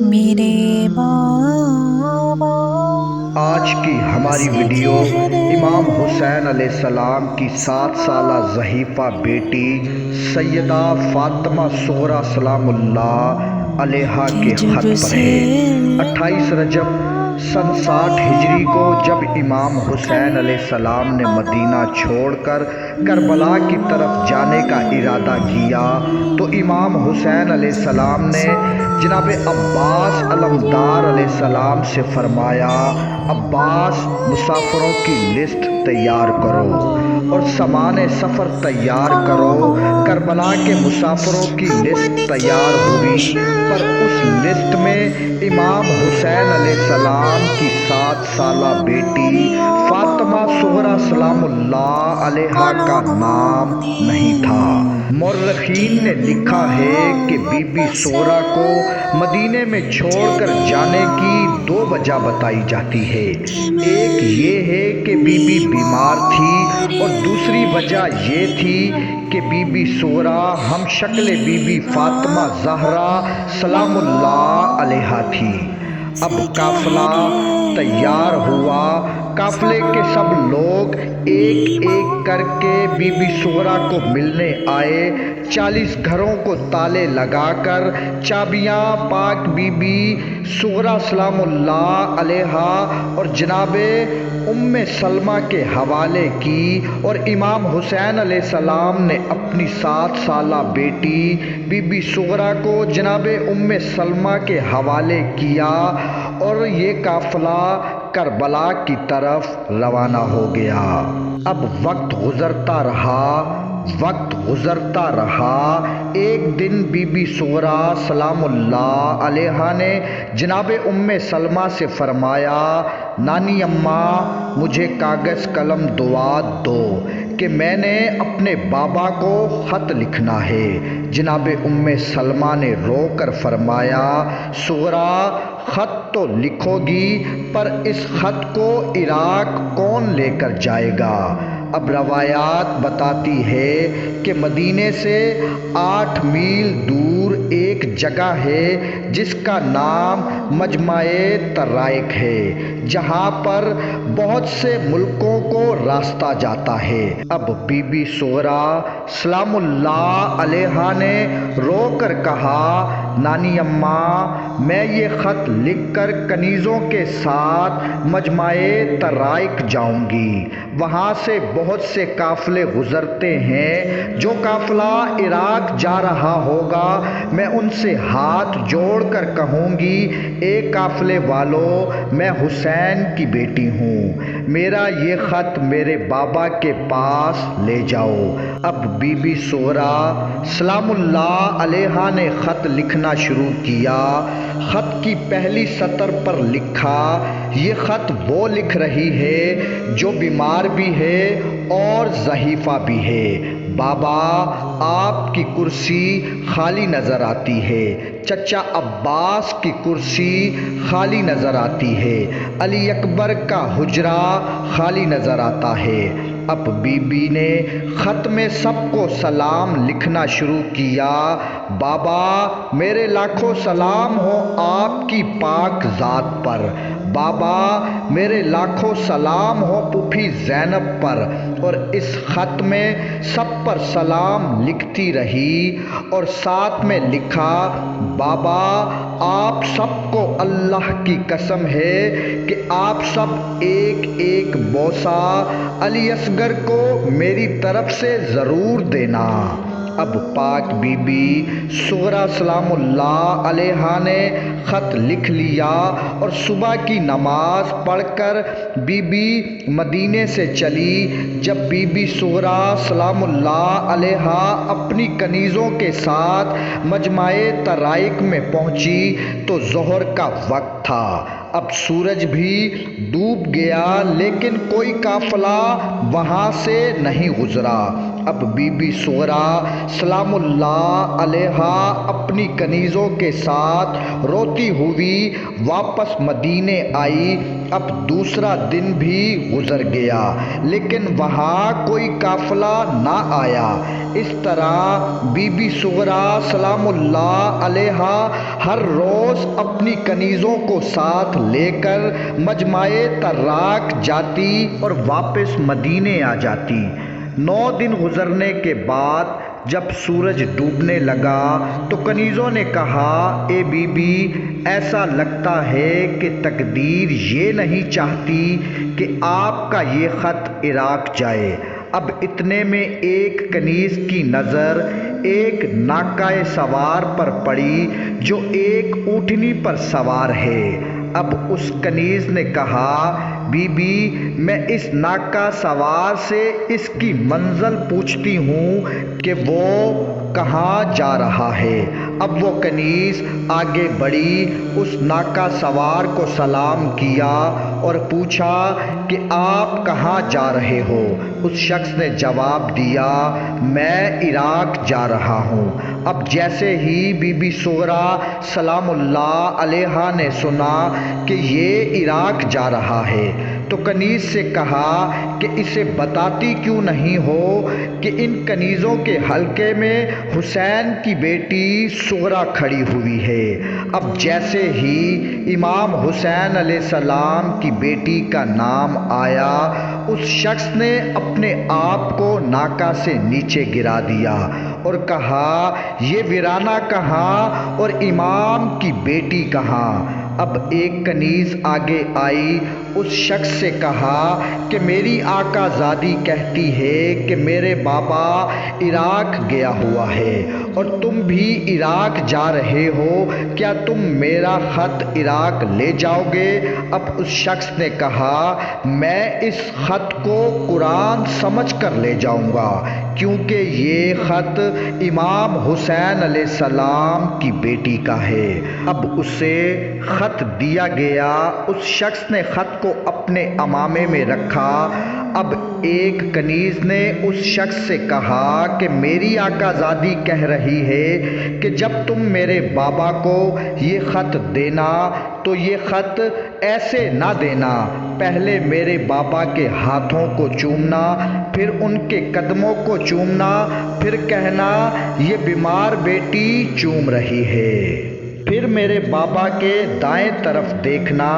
میرے بابا آج کی ہماری ویڈیو امام حسین علیہ السلام کی 7 سالہ ضعیفہ بیٹی سیدہ فاطمہ صغریٰ سلام اللہ علیہا کہ کے جب خط پر سے ہے۔ 28 رجب سن 60 ہجری کو جب امام حسین علیہ السلام نے مدینہ چھوڑ کر کربلا کی طرف جانے کا ارادہ کیا تو امام حسین علیہ السلام نے جناب عباس علمدار علیہ السلام سے فرمایا، عباس، مسافروں کی لسٹ تیار کرو اور سامان سفر تیار کرو۔ کربلا کے مسافروں کی لسٹ تیار ہوئی، پر اس لسٹ میں امام حسین علیہ السلام کی 7 سالہ بیٹی فاطمہ صغریٰ سلام اللہ علیہا کا نام نہیں تھا۔ مورخین نے لکھا ہے کہ بی بی صغریٰ کو مدینے میں چھوڑ کر جانے کی 2 وجہ بتائی جاتی ہے۔ ایک یہ ہے کہ بی بی بیمار تھی اور دوسری وجہ یہ تھی کہ بی بی صغریٰ ہم شکل بی بی فاطمہ زہرا سلام اللہ علیہا تھی۔ اب قافلہ تیار ہوا۔ قافلے کے سب لوگ ایک ایک کر کے بی بی صغریٰ کو ملنے آئے۔ 40 گھروں کو تالے لگا کر چابیاں پاک بی بی صغریٰ سلام اللہ علیہا اور جناب سلمہ کے حوالے کی، اور امام حسین علیہ السلام نے اپنی 7 سالہ بیٹی بی بی صغریٰ کو جناب سلمہ کے حوالے کیا، اور یہ قافلہ کربلا کی طرف روانہ ہو گیا۔ اب وقت گزرتا رہا۔ ایک دن بی بی صغریٰ سلام اللہ علیہا نے جناب سلمہ سے فرمایا، نانی اماں، مجھے کاغذ قلم دعا دو کہ میں نے اپنے بابا کو خط لکھنا ہے۔ جناب سلمہ نے رو کر فرمایا، صغریٰ، خط تو لکھو گی، پر اس خط کو عراق کون لے کر جائے گا؟ اب روایات بتاتی ہے کہ مدینے سے 8 میل دور ایک جگہ ہے جس کا نام مجمع ترائق ہے، جہاں پر بہت سے ملکوں کو راستہ جاتا ہے۔ اب بی بی صغریٰ سلام اللہ علیہا نے رو کر کہا، نانی اماں، میں یہ خط لکھ کر کنیزوں کے ساتھ مجمع ترائق جاؤں گی۔ وہاں سے بہت سے قافلے گزرتے ہیں۔ جو قافلہ عراق جا رہا ہوگا میں ان سے ہاتھ جوڑ کر کہوں گی، اے قافلے والو، میں حسین کی بیٹی ہوں، میرا یہ خط میرے بابا کے پاس لے جاؤ۔ اب بی بی صغریٰ سلام اللہ علیہا نے خط لکھنا شروع کیا۔ خط کی پہلی سطر پر لکھا، یہ خط وہ لکھ رہی ہے جو بیمار بھی ہے اور ضعیفہ بھی ہے۔ بابا، آپ کی کرسی خالی نظر آتی ہے، چچا عباس کی کرسی خالی نظر آتی ہے، علی اکبر کا حجرہ خالی نظر آتا ہے۔ اب بی بی نے خط میں سب کو سلام لکھنا شروع کیا۔ بابا، میرے لاکھوں سلام ہو آپ کی پاک ذات پر۔ بابا، میرے لاکھوں سلام ہو پھوپھی زینب پر۔ اور اس خط میں سب پر سلام لکھتی رہی، اور ساتھ میں لکھا، بابا، آپ سب کو اللہ کی قسم ہے کہ آپ سب ایک ایک بوسہ علی اصغر کو میری طرف سے ضرور دینا۔ اب پاک بی بی صغریٰ سلام اللہ علیہا نے خط لکھ لیا، اور صبح کی نماز پڑھ کر بی بی مدینے سے چلی۔ جب بی بی صغریٰ سلام اللہ علیہا اپنی کنیزوں کے ساتھ مجمع ترائق میں پہنچی تو ظہر کا وقت تھا۔ اب سورج بھی ڈوب گیا، لیکن کوئی قافلہ وہاں سے نہیں گزرا۔ اب بی بی صغرا سلام اللہ علیہا اپنی کنیزوں کے ساتھ روتی ہوئی واپس مدینے آئی۔ اب دوسرا دن بھی گزر گیا لیکن وہاں کوئی قافلہ نہ آیا۔ اس طرح بی بی صغرا سلام اللہ علیہا ہر روز اپنی کنیزوں کو ساتھ لے کر مجمع تراک جاتی اور واپس مدینے آ جاتی۔ 9 دن گزرنے کے بعد جب سورج ڈوبنے لگا تو کنیزوں نے کہا، اے بی بی، ایسا لگتا ہے کہ تقدیر یہ نہیں چاہتی کہ آپ کا یہ خط عراق جائے۔ اب اتنے میں ایک کنیز کی نظر ایک ناقہ سوار پر پڑی جو ایک اونٹنی پر سوار ہے۔ اب اس کنیز نے کہا، بی بی، میں اس ناقہ سوار سے اس کی منزل پوچھتی ہوں کہ وہ کہاں جا رہا ہے۔ اب وہ کنیز آگے بڑھی، اس ناقہ سوار کو سلام کیا اور پوچھا کہ آپ کہاں جا رہے ہو؟ اس شخص نے جواب دیا، میں عراق جا رہا ہوں۔ اب جیسے ہی بی بی صغرا سلام اللہ علیہا نے سنا کہ یہ عراق جا رہا ہے تو کنیز سے کہا کہ اسے بتاتی کیوں نہیں ہو کہ ان کنیزوں کے حلقے میں حسین کی بیٹی صغرا کھڑی ہوئی ہے۔ اب جیسے ہی امام حسین علیہ السلام کی بیٹی کا نام آیا، اس شخص نے اپنے آپ کو ناقہ سے نیچے گرا دیا اور کہا، یہ ویرانہ کہاں اور امام کی بیٹی کہاں؟ اب ایک کنیز آگے آئی، اس شخص سے کہا کہ میری آقا زادی کہتی ہے کہ میرے بابا عراق گیا ہوا ہے اور تم بھی عراق جا رہے ہو، کیا تم میرا خط عراق لے جاؤ گے؟ اب اس شخص نے کہا، میں اس خط کو قرآن سمجھ کر لے جاؤں گا کیونکہ یہ خط امام حسین علیہ السلام کی بیٹی کا ہے۔ اب اسے خط دیا گیا، اس شخص نے خط کو اپنے عمامے میں رکھا۔ اب ایک کنیز نے اس شخص سے کہا کہ میری آقا زادی کہہ رہی ہے کہ جب تم میرے بابا کو یہ خط دینا تو یہ خط ایسے نہ دینا، پہلے میرے بابا کے ہاتھوں کو چومنا، پھر ان کے قدموں کو چومنا، پھر کہنا یہ بیمار بیٹی چوم رہی ہے۔ پھر میرے بابا کے دائیں طرف دیکھنا،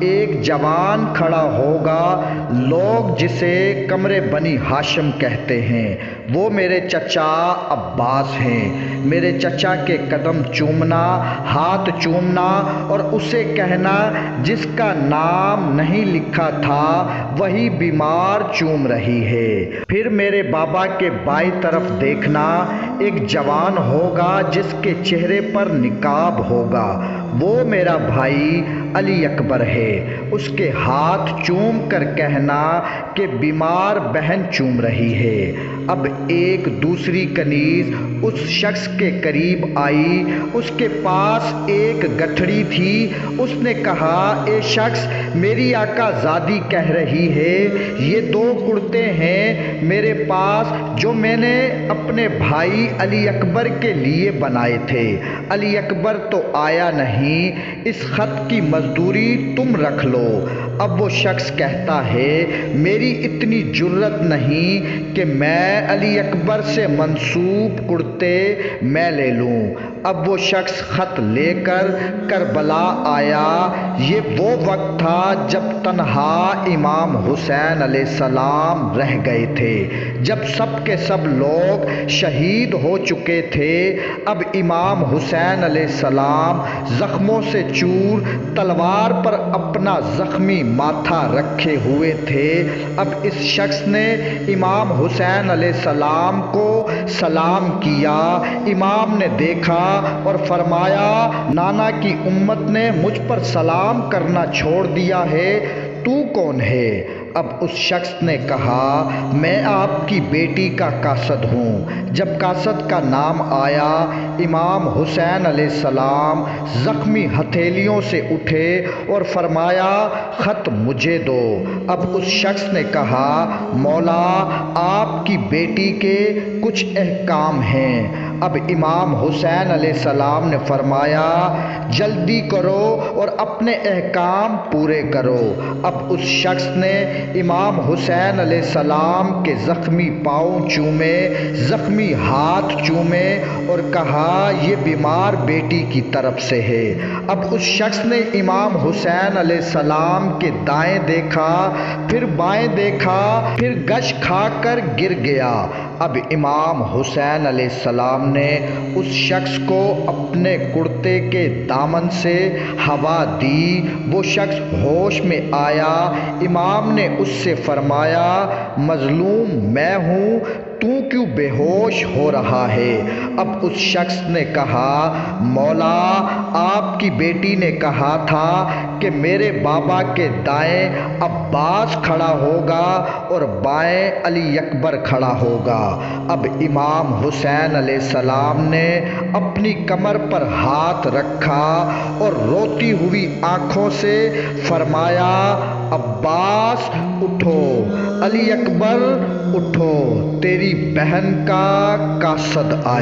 ایک جوان کھڑا ہوگا، لوگ جسے قمر بنی ہاشم کہتے ہیں، وہ میرے چچا عباس ہیں۔ میرے چچا کے قدم چومنا، ہاتھ چومنا اور اسے کہنا جس کا نام نہیں لکھا تھا وہی بیمار چوم رہی ہے۔ پھر میرے بابا کے بائیں طرف دیکھنا، ایک جوان ہوگا جس کے چہرے پر نقاب ہوگا، وہ میرا بھائی علی اکبر ہے، اس کے ہاتھ چوم کر کہنا کہ بیمار بہن چوم رہی ہے۔ اب ایک دوسری کنیز اس شخص کے قریب آئی، اس کے پاس ایک گٹھڑی تھی، اس نے کہا، اے شخص، میری آقا زادی کہہ رہی ہے یہ 2 کرتے ہیں میرے پاس جو میں نے اپنے بھائی علی اکبر کے لیے بنائے تھے، علی اکبر تو آیا نہیں، اس خط کی مزدوری تم رکھ لو۔ اب وہ شخص کہتا ہے، میری اتنی جرت نہیں کہ میں علی اکبر سے منسوب کرتے میں لے لوں۔ اب وہ شخص خط لے کر کربلا آیا۔ یہ وہ وقت تھا جب تنہا امام حسین علیہ السلام رہ گئے تھے، جب سب کے سب لوگ شہید ہو چکے تھے۔ اب امام حسین علیہ السلام زخموں سے چور، تلوار پر اپنا زخمی ماتھا رکھے ہوئے تھے۔ اب اس شخص نے امام حسین علیہ السلام کو سلام کیا۔ امام نے دیکھا اور فرمایا، نانا کی امت نے مجھ پر سلام کرنا چھوڑ دیا ہے، تو کون ہے؟ اب اس شخص نے کہا میں آپ کی بیٹی کا قاصد ہوں۔ جب قاصد کا نام آیا امام حسین علیہ السلام زخمی ہتھیلیوں سے اٹھے اور فرمایا خط مجھے دو۔ اب اس شخص نے کہا مولا آپ کی بیٹی کے کچھ احکام ہیں۔ اب امام حسین علیہ السلام نے فرمایا جلدی کرو اور اپنے احکام پورے کرو۔ اب اس شخص نے امام حسین علیہ السلام کے زخمی پاؤں چومے، زخمی ہاتھ چومے اور کہا یہ بیمار بیٹی کی طرف سے ہے۔ اب اس شخص نے امام حسین علیہ السلام کے دائیں دیکھا، پھر بائیں دیکھا، پھر گش کھا کر گر گیا۔ اب امام حسین علیہ السلام نے اس شخص کو اپنے کرتے کے دامن سے ہوا دی، وہ شخص ہوش میں آیا۔ امام نے اس سے فرمایا مظلوم میں ہوں، تو کیوں بے ہوش ہو رہا ہے؟ اب اس شخص نے کہا مولا آپ کی بیٹی نے کہا تھا کہ میرے بابا کے دائیں عباس کھڑا ہوگا اور بائیں علی اکبر کھڑا ہوگا۔ اب امام حسین علیہ السلام نے اپنی کمر پر ہاتھ رکھا اور روتی ہوئی آنکھوں سے فرمایا عباس اٹھو، علی اکبر اٹھو، تیری بہن کا قاصد آیا۔